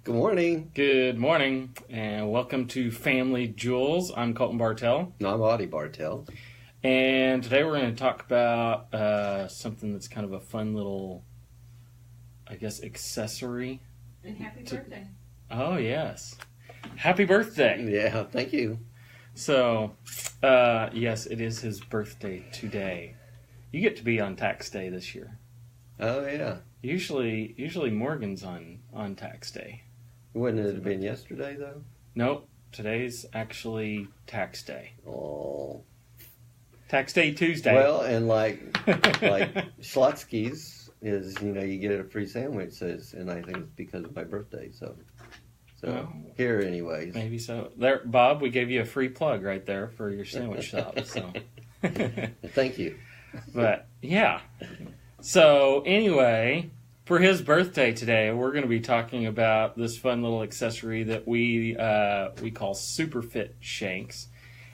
Good morning. Good morning, and welcome to Family Jewels. I'm Colton Bartell. I'm Audie Bartell. And today we're going to talk about something that's kind of a fun little, I guess, accessory. And happy birthday. Oh, yes. Happy birthday. Yeah, thank you. So, yes, it is his birthday today. You get to be on tax day this year. Oh, yeah. Usually Morgan's on tax day. Wouldn't it have been yesterday, though? Nope. Today's actually tax day. Oh. Tax day Tuesday. Well, and like Schlotzsky's is, you get a free sandwich, and I think it's because of my birthday, so here anyways. Maybe so. There, Bob, we gave you a free plug right there for your sandwich shop, so. Thank you. But, yeah. So, anyway, for his birthday today, we're going to be talking about this fun little accessory that we call Super Fit Shanks.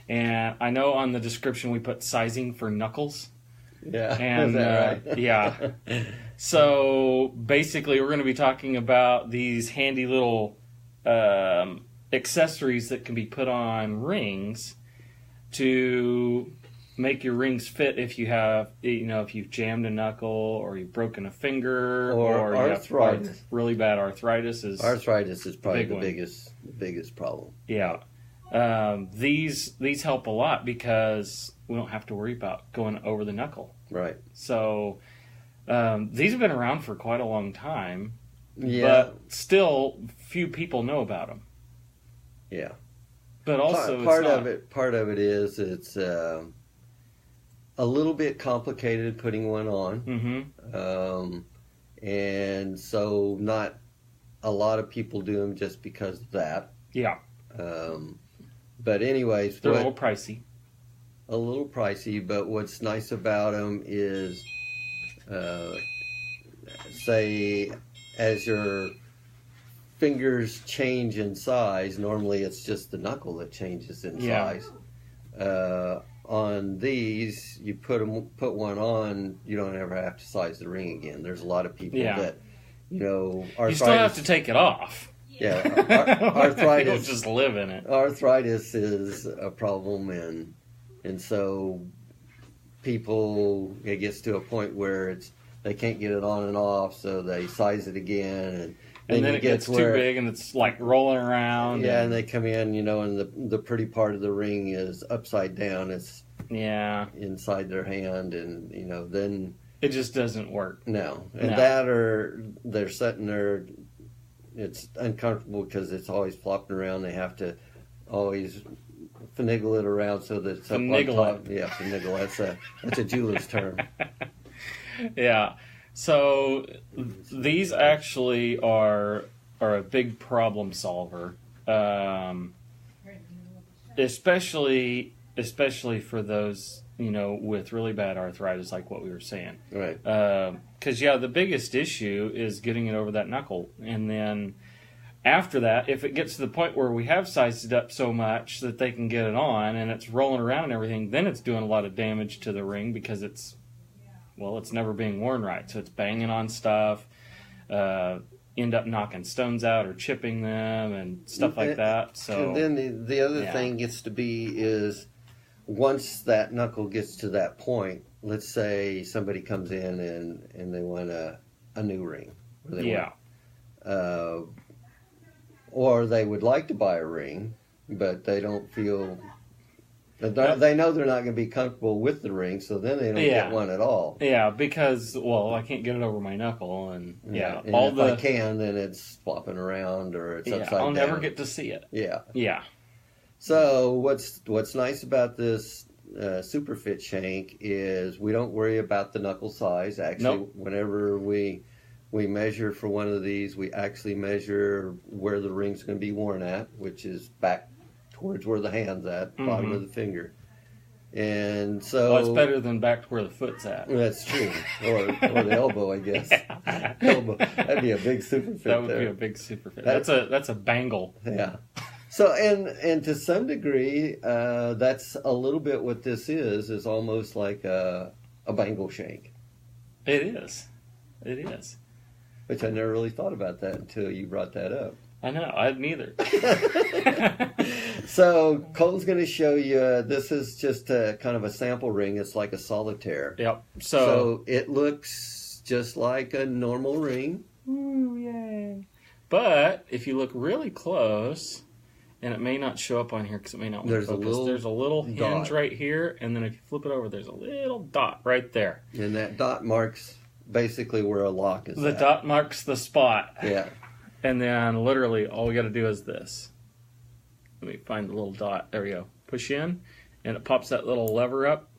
And I know on the description we put sizing for knuckles. Yeah, and, is that right? Yeah. So, basically, we're going to be talking about these handy little accessories that can be put on rings to make your rings fit if you have, if you've jammed a knuckle or you've broken a finger or arthritis. You have really bad arthritis. Arthritis is probably the biggest problem. Yeah. These help a lot because we don't have to worry about going over the knuckle. Right. So these have been around for quite a long time. Yeah. But still, few people know about them. Yeah. But also, part of it is it's a little bit complicated putting one on, and so not a lot of people do them just because of that. Yeah. But anyways, they're a little pricey. A little pricey, but what's nice about them is, say, as your fingers change in size, normally it's just the knuckle that changes in size. On these, you put one on, you don't ever have to size the ring again. There's a lot of people that, arthritis. You still have to take it off. Yeah, arthritis. People just live in it. Arthritis is a problem, and so people, it gets to a point where they can't get it on and off, so they size it again, and then it gets too big, and it's like rolling around. Yeah, and they come in, and the pretty part of the ring is upside down. It's inside their hand, and then it just doesn't work. No, and that or they're sitting there. It's uncomfortable because it's always flopping around. They have to always finagle it around so that it's up on top. Yeah, finagle. That's a jeweler's term. Yeah. So these actually are a big problem solver, especially for those with really bad arthritis, like what we were saying. Right. Because the biggest issue is getting it over that knuckle, and then after that, if it gets to the point where we have sized it up so much that they can get it on and it's rolling around and everything, then it's doing a lot of damage to the ring because it's never being worn right. So it's banging on stuff, end up knocking stones out or chipping them and stuff like that. So, and then the other thing gets to be is once that knuckle gets to that point, let's say somebody comes in and they want a new ring. Or they would like to buy a ring, but they don't feel... They know they're not going to be comfortable with the ring, so then they don't get one at all. Yeah, because, I can't get it over my knuckle, and and if I can, then it's flopping around or it's upside down. I'll never get to see it. Yeah. Yeah. So what's nice about this Super Fit Shank is we don't worry about the knuckle size. Actually, whenever we measure for one of these, we actually measure where the ring's going to be worn at, which is back towards where the hand's at, bottom of the finger. And so... it's better than back to where the foot's at. That's true. Or the elbow, I guess. Elbow. That'd be a big super fit. That would be a big super fit. That's a bangle. Yeah. So, and to some degree, that's a little bit what this is almost like a bangle shank. It is. It is. Which I never really thought about that until you brought that up. I know, I neither. So Colton's going to show you, this is just a kind of a sample ring. It's like a solitaire. Yep. So it looks just like a normal ring. Ooh, yay. But if you look really close, and it may not show up on here because it may not want to focus. There's a little hinge dot right here, and then if you flip it over, there's a little dot right there. And that dot marks basically where a lock is The dot marks the spot. Yeah. And then literally all we got to do is this. Let me find the little dot. There we go. Push in, and it pops that little lever up.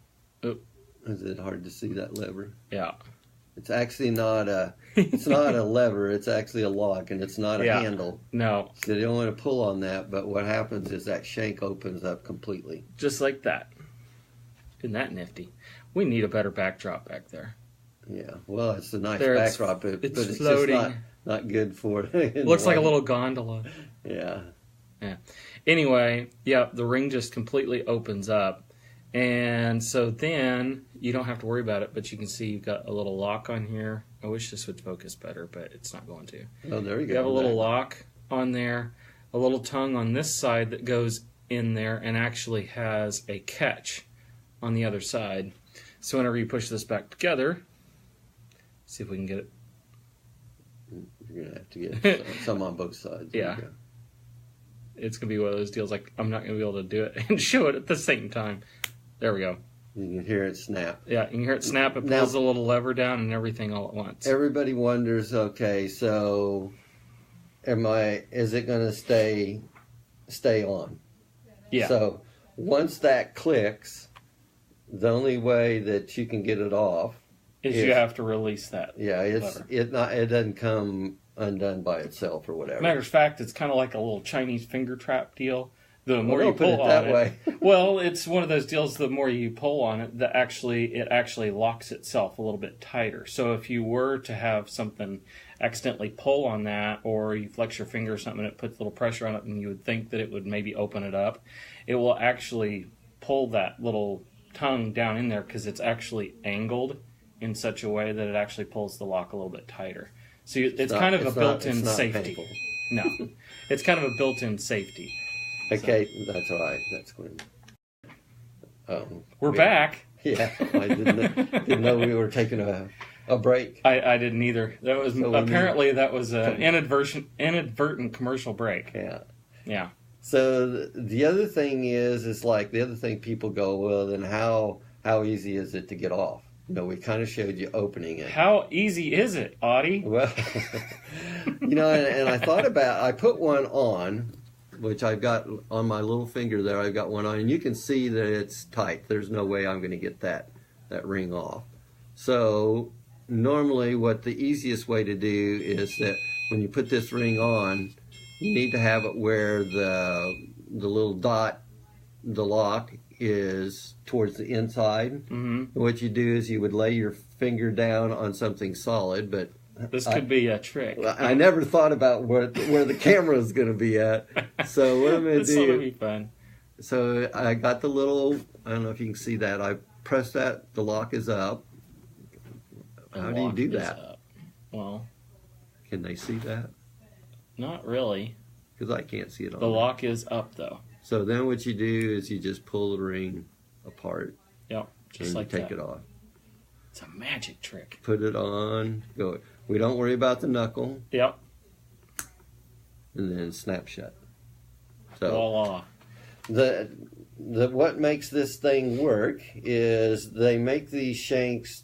Oop. Is it hard to see that lever? Yeah. It's actually not a lever. It's actually a lock, and it's not a handle. No. So you don't want to pull on that, but what happens is that shank opens up completely. Just like that. Isn't that nifty? We need a better backdrop back there. Yeah. Well, it's a nice there backdrop, but it's floating. just not good for it. Looks like a little gondola. Yeah. Yeah. Anyway, the ring just completely opens up. And so then you don't have to worry about it, but you can see you've got a little lock on here. I wish this would focus better, but it's not going to. Oh, there you go. You have a little lock on there, a little tongue on this side that goes in there and actually has a catch on the other side. So whenever you push this back together, see if we can get it. You're going to have to get some on both sides. Yeah. It's going to be one of those deals like I'm not going to be able to do it and show it at the same time. There we go. You can hear it snap. Yeah, you can hear it snap. It pulls the little lever down and everything all at once. Everybody wonders, okay, so is it going to stay on? Yeah. So once that clicks, the only way that you can get it off is you have to release that. Yeah, it doesn't come undone by itself or whatever. Matter of fact, it's kind of like a little Chinese finger trap deal. The more you pull on it, well, it's one of those deals. The more you pull on it, it actually locks itself a little bit tighter. So if you were to have something accidentally pull on that, or you flex your finger or something, and it puts a little pressure on it, and you would think that it would maybe open it up, it will actually pull that little tongue down in there because it's actually angled in such a way that it actually pulls the lock a little bit tighter. So it's kind of a built-in safety. Painful. No, it's kind of a built-in safety. Okay, that's all right. That's good. We're back. Yeah, I didn't know we were taking a break. I didn't either. That was that was an inadvertent commercial break. Yeah. Yeah. So the other thing is like the other thing people go, well, then how easy is it to get off? We kind of showed you opening it. How easy is it, Audie? Well, and I thought I put one on, which I've got on my little finger there. I've got one on, and you can see that it's tight. There's no way I'm going to get that ring off. So normally what the easiest way to do is that when you put this ring on, you need to have it where the little dot, the lock, is towards the inside. Mm-hmm. What you do is you would lay your finger down on something solid, but this could be a trick. I never thought about where the camera is going to be at. So what I'm going to do? This will be fun. So I got the little. I don't know if you can see that. I press that. The lock is up. How do you do that? Up. Well, can they see that? Not really. Because I can't see it on the lock is up though. So then what you do is you just pull the ring apart. Yep, just like take it off. It's a magic trick. Put it on. Go. We don't worry about the knuckle. Yep. And then snap shut. So voila. What makes this thing work is they make these shanks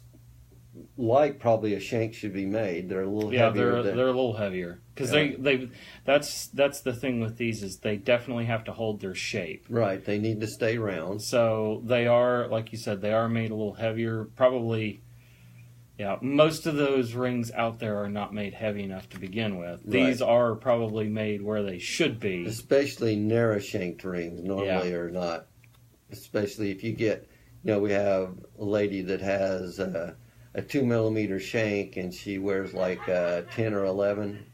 like probably a shank should be made. They're a little heavier. They're a little heavier because that's the thing with these is they definitely have to hold their shape. Right, they need to stay round. So they are, like you said, they are made a little heavier. Probably, most of those rings out there are not made heavy enough to begin with. These are probably made where they should be. Especially narrow shanked rings normally are not. Especially if you get, we have a lady that has a 2 millimeter shank and she wears like 10 or 11.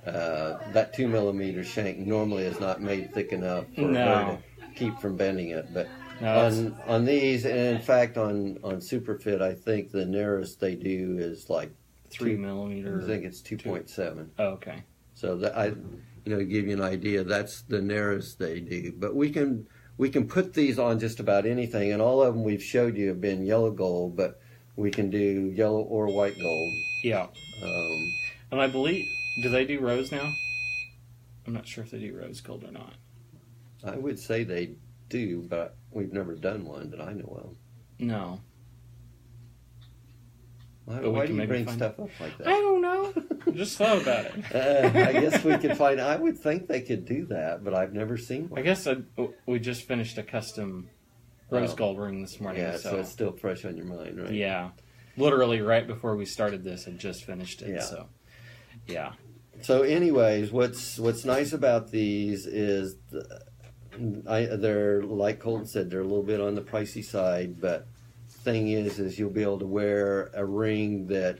That 2 millimeter shank normally is not made thick enough for her to keep from bending it. But on these, and in fact on Superfit, I think the narrowest they do is like 3 millimeter. I think it's 2.7. Oh, okay. So that to give you an idea, that's the narrowest they do. But we can put these on just about anything, and all of them we've showed you have been yellow gold, but we can do yellow or white gold. Yeah. And I believe, do they do rose now? I'm not sure if they do rose gold or not. I would say they do, but we've never done one that I know of. No. Why do you bring stuff up like that? I don't know. Just thought about it. I guess we could find. I would think they could do that, but I've never seen one. I guess we just finished a custom rose gold ring this morning. Yeah, so it's still fresh on your mind, right? Yeah. Literally right before we started this, I just finished it. Yeah. So, yeah. So anyways, what's nice about these is they're, like Colton said, they're a little bit on the pricey side, but thing is you'll be able to wear a ring that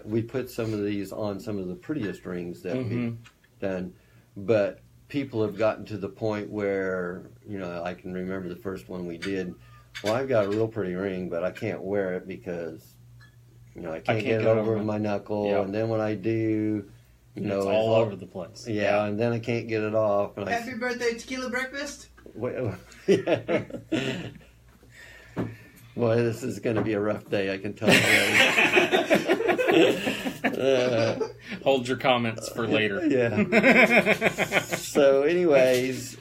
we put some of these on some of the prettiest rings that we've done, but people have gotten to the point where, I can remember the first one we did, well, I've got a real pretty ring, but I can't wear it because I can't get it over my knuckle, and then when I do, it's all over the place. Yeah, and then I can't get it off. And Happy birthday, tequila breakfast! Yeah. Boy, this is going to be a rough day, I can tell you. Hold your comments for later. Yeah. So anyways,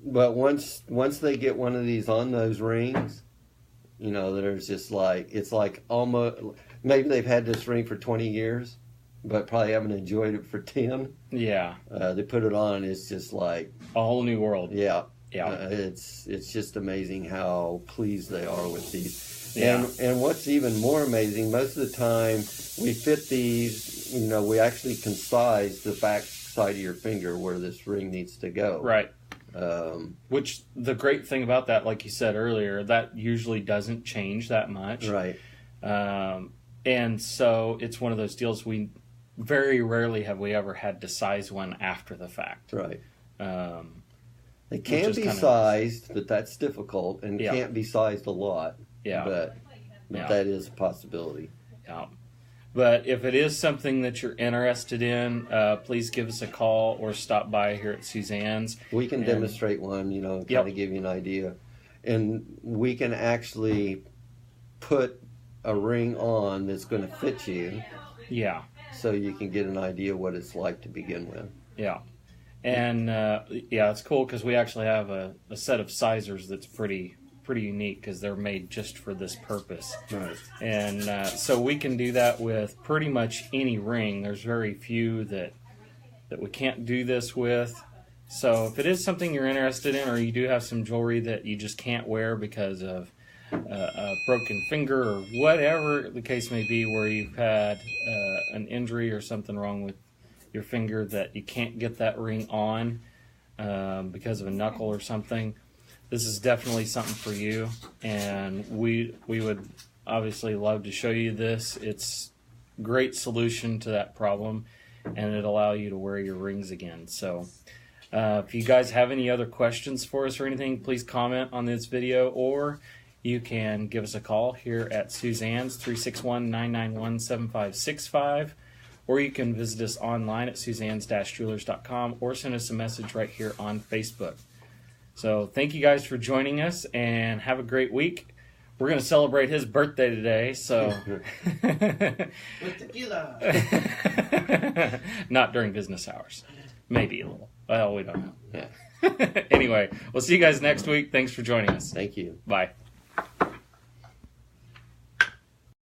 but once they get one of these on those rings, there's just it's like almost, maybe they've had this ring for 20 years, but probably haven't enjoyed it for 10. Yeah. They put it on, it's just like a whole new world. Yeah. Yeah. It's just amazing how pleased they are with these. Yeah. And what's even more amazing, most of the time we fit these, we actually can size the back side of your finger where this ring needs to go. Right. Which the great thing about that, like you said earlier, that usually doesn't change that much. Right. And so it's one of those deals we very rarely have we ever had to size one after the fact. Right. They can be sized, but that's difficult, and can't be sized a lot. Yeah. But that is a possibility. Yeah. But if it is something that you're interested in, please give us a call or stop by here at Susann's. We can demonstrate one, kind of give you an idea. And we can actually put a ring on that's going to fit you. Yeah. So you can get an idea what it's like to begin with. Yeah. And, it's cool because we actually have a set of sizers that's pretty unique because they're made just for this purpose. Right. And so we can do that with pretty much any ring. There's very few that we can't do this with. So if it is something you're interested in, or you do have some jewelry that you just can't wear because of a broken finger or whatever the case may be, where you've had an injury or something wrong with your finger that you can't get that ring on because of a knuckle or something, this is definitely something for you, and we would obviously love to show you this. It's a great solution to that problem, and it'll allow you to wear your rings again. So if you guys have any other questions for us or anything, please comment on this video, or you can give us a call here at Susann's, 361-991-7565, or you can visit us online at susanns-jewelers.com, or send us a message right here on Facebook. So thank you guys for joining us, and have a great week. We're going to celebrate his birthday today, so... With tequila. Not during business hours. Maybe a little. Well, we don't know. Yeah. Anyway, we'll see you guys next week. Thanks for joining us. Thank you. Bye.